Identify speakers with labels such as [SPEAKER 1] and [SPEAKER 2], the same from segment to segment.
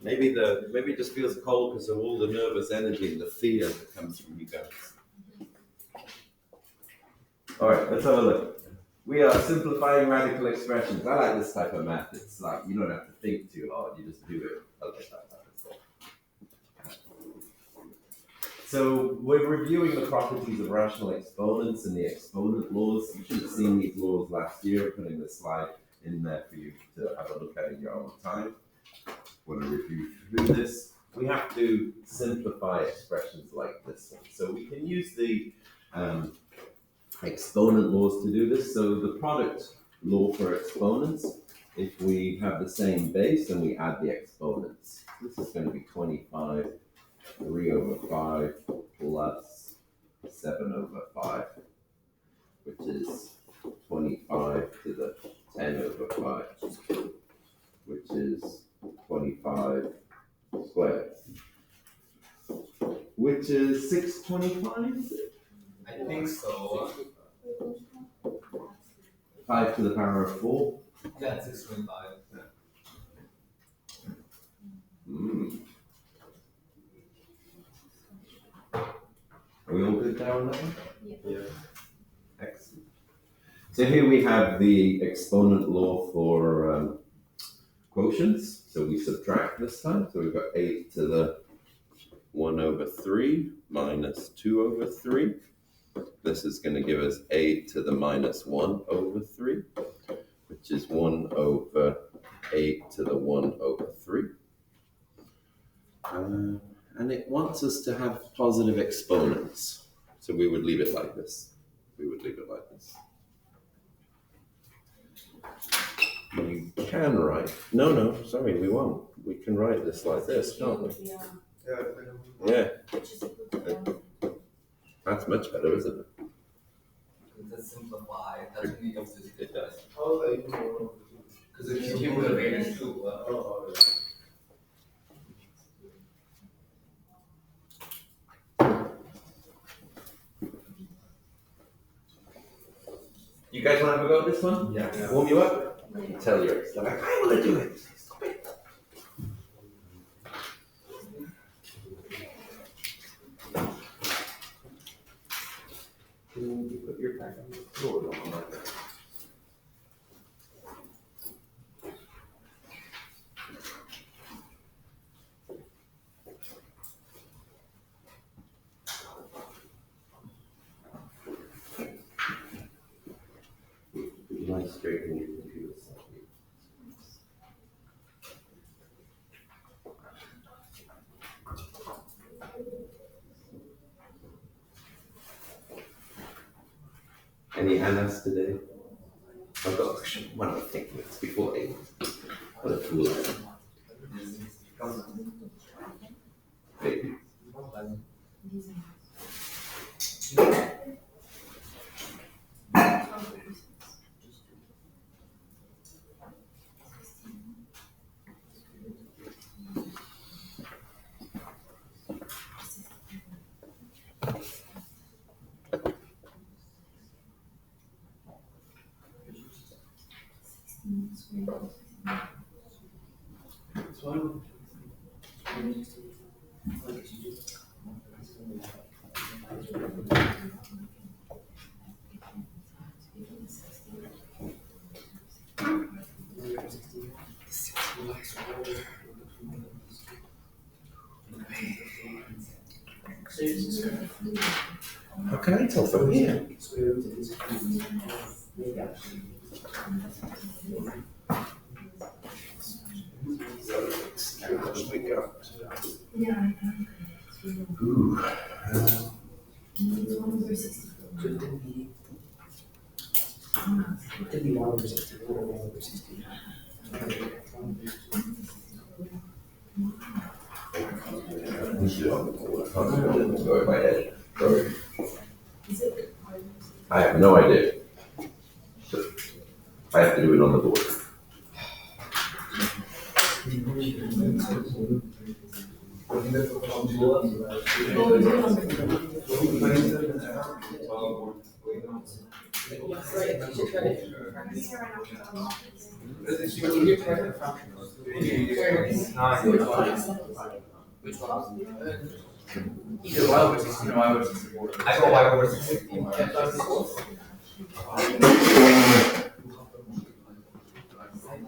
[SPEAKER 1] Maybe it just feels cold because of all the nervous energy and the fear that comes from you guys. All right, let's have a look. We are simplifying radical expressions. I like this type of math. It's like you don't have to think too hard. You just do it. Okay, that type of stuff. So we're reviewing the properties of rational exponents and the exponent laws. You should have seen these laws last year. Putting the slide in there for you to have a look at in your own time. Want to review through this. We have to simplify expressions like this one. So we can use the exponent laws to do this. So the product law for exponents, if we have the same base and we add the exponents, this is going to be 25, 3 over 5 plus 7 over 5, which is 25 to the 10 over 5, which is 25 squared, which is 625, is it?
[SPEAKER 2] I think so.
[SPEAKER 1] 5 to the power of 4?
[SPEAKER 2] Yeah, 625.
[SPEAKER 1] Are we all good there on that one?
[SPEAKER 3] Yeah.
[SPEAKER 1] Excellent. So here we have the exponent law for quotients. So we subtract this time. So we've got 8 to the 1 over 3 minus 2 over 3. This is going to give us 8 to the minus 1 over 3, which is 1 over 8 to the 1 over 3. And it wants us to have positive exponents. So we would leave it like this. You can write, sorry, we won't. We can write this like this, can't we? Yeah. That's much better, isn't it?
[SPEAKER 2] Let's simplify. That's what we use this.
[SPEAKER 1] It does.
[SPEAKER 2] Because if you give the range too.
[SPEAKER 1] You guys want to have a go at this one?
[SPEAKER 2] Yeah.
[SPEAKER 1] Warm you up? Tell your ex, like, I want to do it. Stop it. Can you put your back on the floor? Don't like that. Nice straight in your computer. Any Annas today? I've got one of the things before 8. What a fool I am. Maybe. How can I tell from here? Ooh.
[SPEAKER 3] Could be 1 over 64 or 1 over 60.
[SPEAKER 1] Go in my head. Sorry. I have no idea. I have to do it on the board.
[SPEAKER 3] Which one?
[SPEAKER 2] Either y over 16 or y over 64. I got y over 16.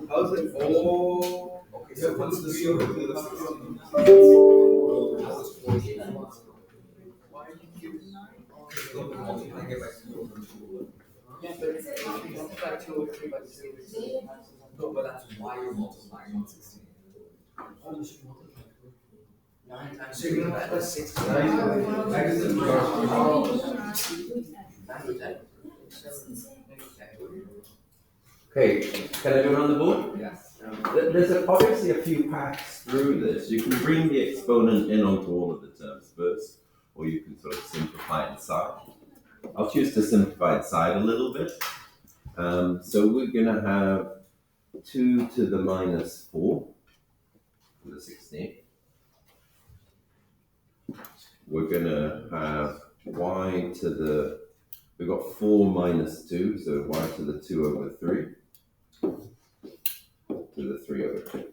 [SPEAKER 4] How's it? Oh, okay. So what's the CO to the 16?
[SPEAKER 2] Multiplying it by 2 over 2. No, but that's why you're multiplying 116.
[SPEAKER 3] 9 times
[SPEAKER 4] So you're
[SPEAKER 3] 2
[SPEAKER 4] gonna
[SPEAKER 3] divided by 6.
[SPEAKER 1] Okay, can I do it on the board?
[SPEAKER 2] Yes.
[SPEAKER 1] There's obviously a few paths through this. You can bring the exponent in onto all of the terms first, or you can sort of simplify inside. I'll choose to simplify inside a little bit. So we're going to have 2 to the minus 4 to the 16th. We're going to have y to the, we've got 4 minus 2, so y to the 2 over 3 to the 3 over 2.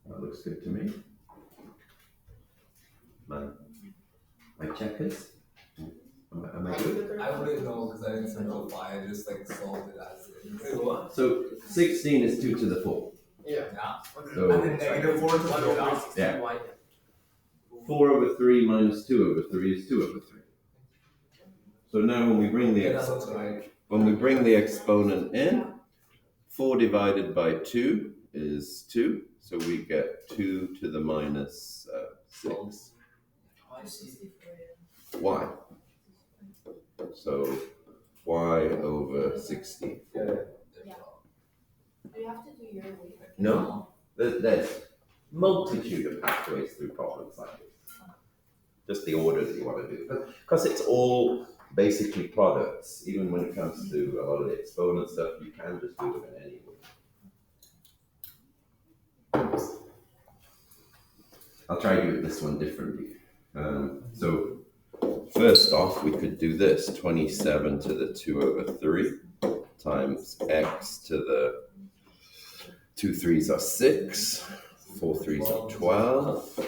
[SPEAKER 1] That looks good to me. My checkers? Am I good?
[SPEAKER 2] I wouldn't know because I didn't simplify. I just like solved it as it is.
[SPEAKER 1] So 16 is 2 to the 4.
[SPEAKER 3] Yeah.
[SPEAKER 1] So
[SPEAKER 2] And then negative 4 to the 4.
[SPEAKER 1] Yeah. 4 over 3 minus 2 over 3 is 2 over 3. So now when we bring
[SPEAKER 2] Yeah, that looks right.
[SPEAKER 1] exponent in, 4 divided by 2 is 2. So we get 2 to the minus 6. Y. So y over 64.
[SPEAKER 5] Do you have to do your way?
[SPEAKER 1] No, there's multitude of pathways through problems like this. Just the order that you want to do. Because it's all basically products, even when it comes to a lot of the exponent stuff, you can just do it in any way. I'll try to do this one differently. So first off, we could do this, 27 to the 2 over 3 times x to the 2 3s are 6, 4 3s are 12,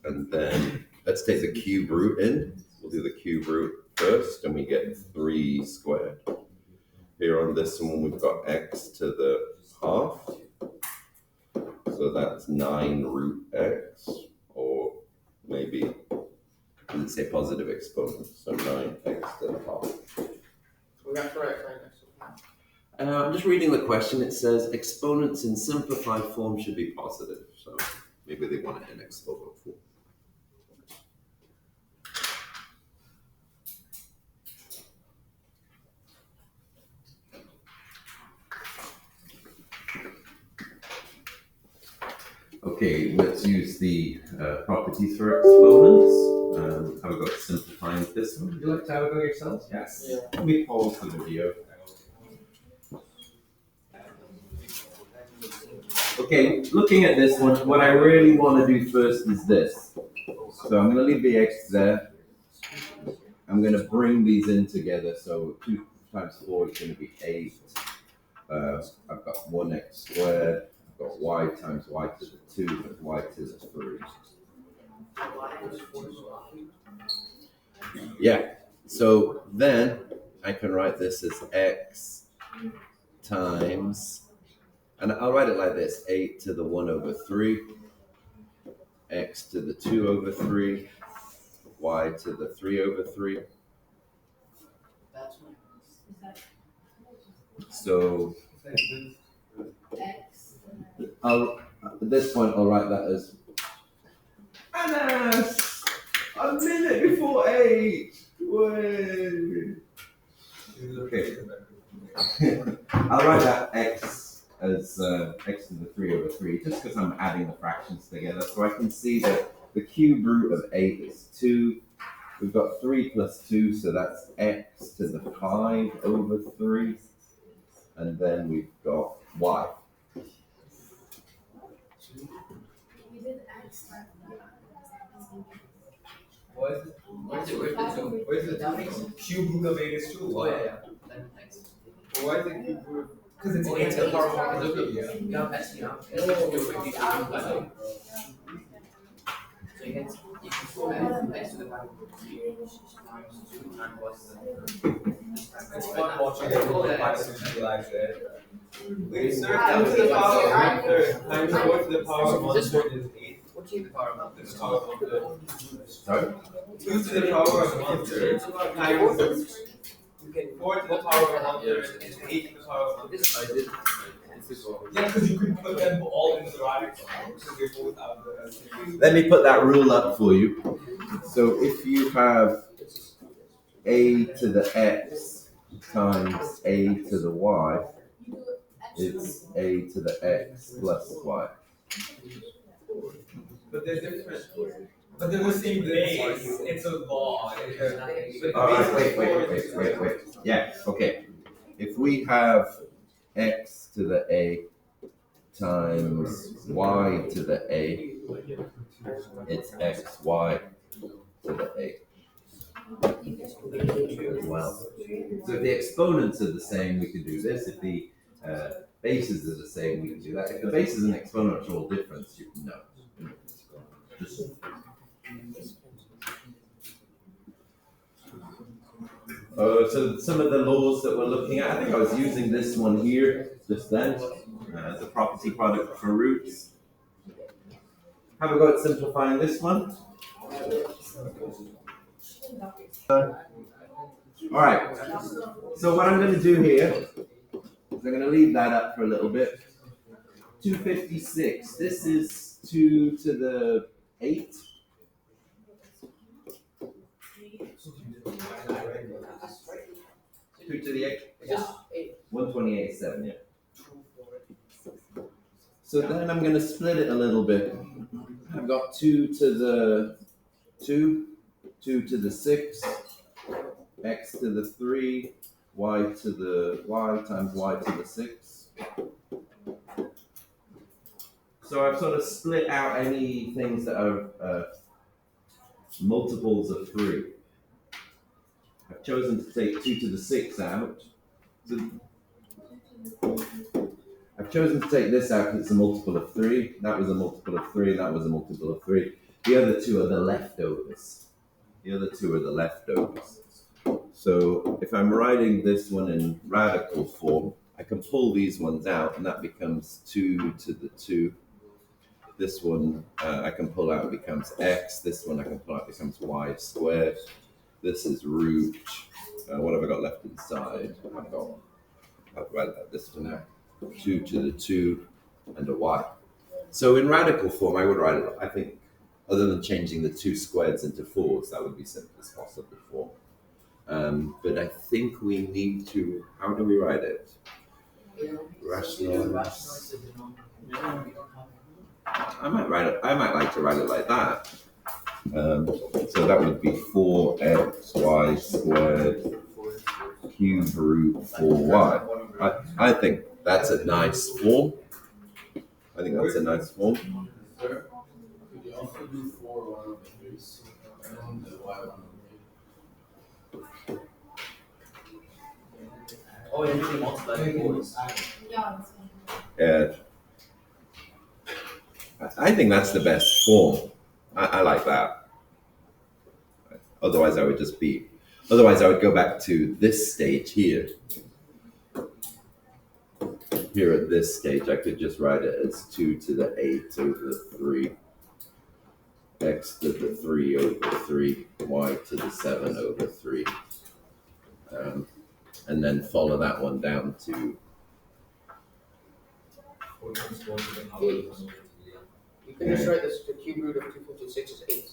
[SPEAKER 1] and then let's take the cube root in. We'll do the cube root first, and we get 3 squared. Here on this one, we've got x to the half, so that's 9 root x, or maybe, let's say positive exponent, so 9x to the half.
[SPEAKER 3] We got correct right next to it.
[SPEAKER 1] I'm just reading the question. It says exponents in simplified form should be positive, so maybe they want it in exponent form. Okay, let's use the properties for exponents. How we got simplifying this one? Would you like to have a go yourselves? Yes.
[SPEAKER 3] Yeah.
[SPEAKER 1] Let me pause the video. Okay, looking at this one, what I really want to do first is this. So I'm going to leave the x there. I'm going to bring these in together. So 2 times 4 is going to be 8. I've got 1x squared. I've got y times y to the 2 and y to the 3. Yeah, so then I can write this as x times, and I'll write it like this, 8 to the 1 over 3, x to the 2 over 3, y to the 3 over 3.
[SPEAKER 3] That's one.
[SPEAKER 1] So
[SPEAKER 5] X.
[SPEAKER 1] at this point I'll write that as Anas! A minute before 8! Way! Okay. I'll write that x as x to the 3 over 3, just because I'm adding the fractions together. So I can see that the cube root of 8 is 2. We've got 3 plus 2, so that's x to the 5 over 3. And then we've got y.
[SPEAKER 5] We did X.
[SPEAKER 2] Where's the two?
[SPEAKER 4] Where's the cube root of 8 is 2?
[SPEAKER 2] Oh, yeah. Thanks.
[SPEAKER 4] Why is the cube root? Because it's
[SPEAKER 2] Oh,
[SPEAKER 4] 8
[SPEAKER 2] yeah,
[SPEAKER 4] to the power of 1
[SPEAKER 2] look,
[SPEAKER 4] third.
[SPEAKER 2] look, you have S, you have S, you have 52, so you can store X to the power of 3 times 2 times plus
[SPEAKER 4] It's fun watching everyone practice visualize that. Wait, sir,
[SPEAKER 5] Ah,
[SPEAKER 4] 2 to the
[SPEAKER 5] okay,
[SPEAKER 4] power of
[SPEAKER 5] yeah.
[SPEAKER 4] 1 third times 4 to the power of 1 third is 8.
[SPEAKER 2] What's the power of
[SPEAKER 4] This power of 1 third.
[SPEAKER 1] Sorry?
[SPEAKER 4] 2 to the power of 1 third times 4 to the power of 1 third is 8 to the power of 1 third.
[SPEAKER 2] this? I did.
[SPEAKER 4] Yeah, because you could put them all into the radical because they both have the.
[SPEAKER 1] Let me put that rule up for you. So if you have a to the x times a to the y, it's a to the x plus y.
[SPEAKER 4] But they're different. But they're the same base. It's a law.
[SPEAKER 1] All right, wait. Yeah, okay. If we have x to the a times y to the a, it's xy to the a as well. So if the exponents are the same, we can do this. If the bases are the same, we can do that. If the bases and exponential difference, you can know. Just so some of the laws that we're looking at, I think I was using this one here just then, the property product for roots. Have a go at simplifying this one. All right, so what I'm going to do here is I'm going to leave that up for a little bit. 256, this is 2 to the 8. 2 to the 8?
[SPEAKER 3] Just 8.
[SPEAKER 1] 128.7, yeah. So then I'm going to split it a little bit. I've got 2 to the 2, 2 to the 6, x to the 3, y to the y times y to the 6. So I've sort of split out any things that are multiples of 3. I've chosen to take 2 to the 6 out. So I've chosen to take this out because it's a multiple of 3. That was a multiple of 3, and that was a multiple of 3. The other two are the leftovers. So if I'm writing this one in radical form, I can pull these ones out, and that becomes 2 to the 2. This one I can pull out, becomes x. This one I can pull out, becomes y squared. This is root. What have I got left inside? I'll write this one out. 2 to the 2 and a y. So in radical form, I would write it, I think, other than changing the 2 squareds into 4s, that would be simplest possible form. But I think we need to, how do we write it? Rationalize. I might like to write it like that. So that would be 4xy squared cube root 4y. I think that's a nice form. Sir, could
[SPEAKER 6] you also do 4 1 of the base and the y 1 of the base?
[SPEAKER 2] Oh, yeah, you can multiply the fours.
[SPEAKER 5] Yeah.
[SPEAKER 1] I think that's the best form. I like that. Otherwise I would go back to this stage here. Here at this stage, I could just write it as 2 to the 8 over 3, x to the 3 over 3, y to the 7 over 3. And then follow that one down to
[SPEAKER 3] You can just write this, the cube root of 256 is 8.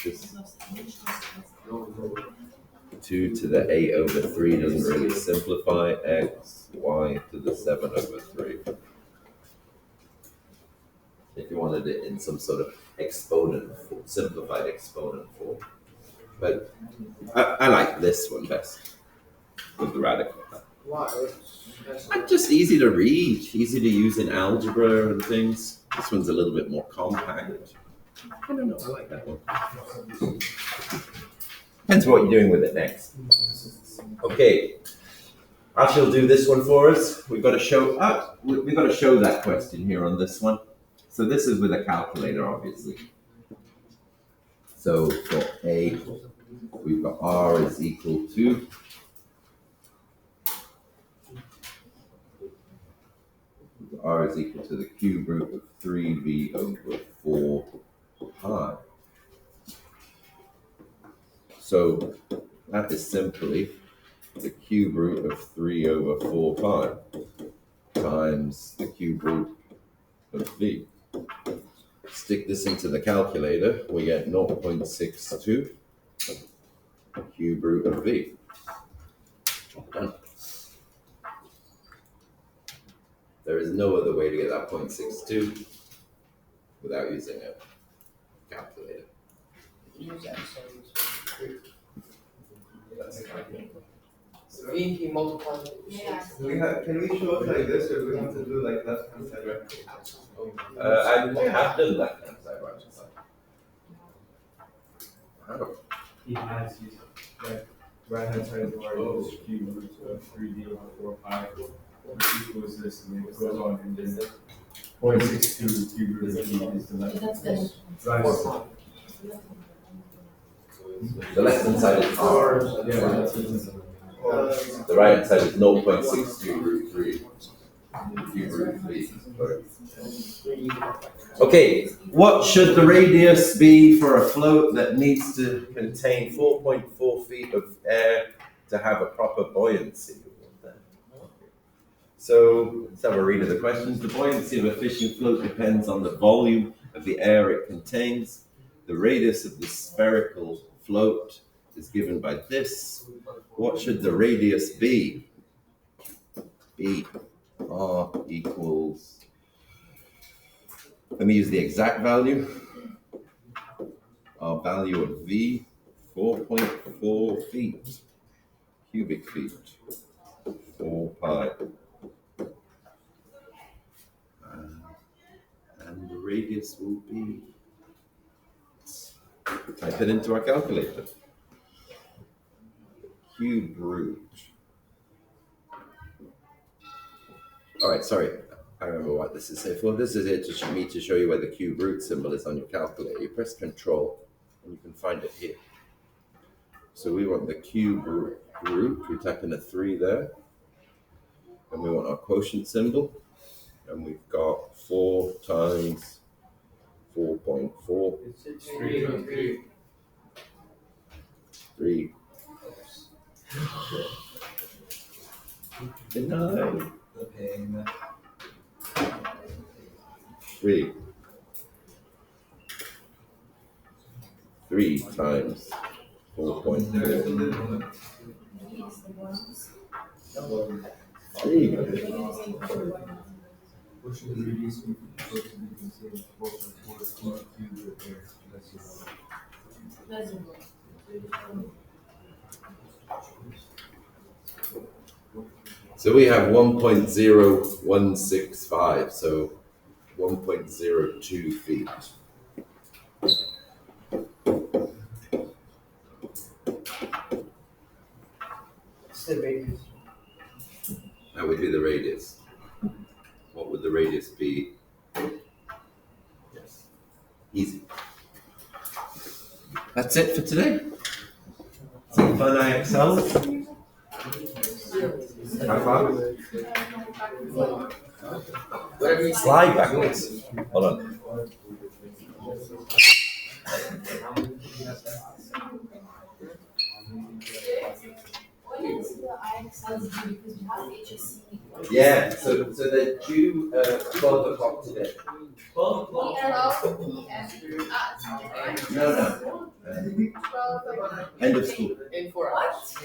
[SPEAKER 1] this 2 to the 8 over 3 doesn't really simplify, x, y to the 7 over 3. If you wanted it in some sort of exponent form, simplified exponent form. But I like this one best, with the radical.
[SPEAKER 3] Why?
[SPEAKER 1] It's just easy to read, easy to use in algebra and things. This one's a little bit more compact. I don't know, I like that one. Depends what you're doing with it next. Okay, I shall do this one for us. We've got to show that question here on this one. So this is with a calculator, obviously. So for A, we've got R is equal to the cube root of 3b over 4 pi. So that is simply the cube root of 3 over 4 pi times the cube root of v. Stick this into the calculator, we get 0.62 cube root of v. Done. There is no other way to get that 0.62 without using a calculator.
[SPEAKER 3] Use that, so V P multiplies it.
[SPEAKER 5] Yeah.
[SPEAKER 4] Can we show it like this, or do we have to do like left hand side, right?
[SPEAKER 1] I have done left hand side, right hand side. Oh.
[SPEAKER 7] He has his right hand side of the word is cube root of 3d over 4 pi, which equals this, and then it goes on, and then 0.62 cube root of v is the left.
[SPEAKER 5] That's good.
[SPEAKER 7] Right.
[SPEAKER 1] The left hand side is R.
[SPEAKER 7] Yeah, that's it.
[SPEAKER 1] The right hand side is 0.62 root 3. Cube root of v. Okay, what should the radius be for a float that needs to contain 4.4 feet of air to have a proper buoyancy? So let's have a read of the questions. The buoyancy of a fishing float depends on the volume of the air it contains. The radius of the spherical float is given by this. What should the radius be? B. R equals, let me use the exact value. Our value of V, 4.4 feet, cubic feet, 4 pi. And the radius will be, type it into our calculator. Cube root. All right, sorry, I remember what this is for. This is it to me to show you where the cube root symbol is on your calculator. You press Control, and you can find it here. So we want the cube root. We type in a 3 there, and we want our quotient symbol, and we've got 4 times 4.4. 3. Denied. 3. 3 times 4.4. 3.
[SPEAKER 7] What should the radius be for the float to be considered 4.4 cube root of air?
[SPEAKER 1] So we have 1.0165, so 1.02 feet.
[SPEAKER 3] It's the radius.
[SPEAKER 1] That would be the radius. What would the radius be? Yes. Easy. That's it for today. Some fun IXLs. Have fun.
[SPEAKER 3] Whatever you
[SPEAKER 1] Slide backwards. Hold on.
[SPEAKER 5] When is the IXLs due? Because we have HSC.
[SPEAKER 1] Yeah, so they're due 12 o'clock today.
[SPEAKER 5] 12
[SPEAKER 1] No. End of school.
[SPEAKER 3] in 4 hours.
[SPEAKER 5] What?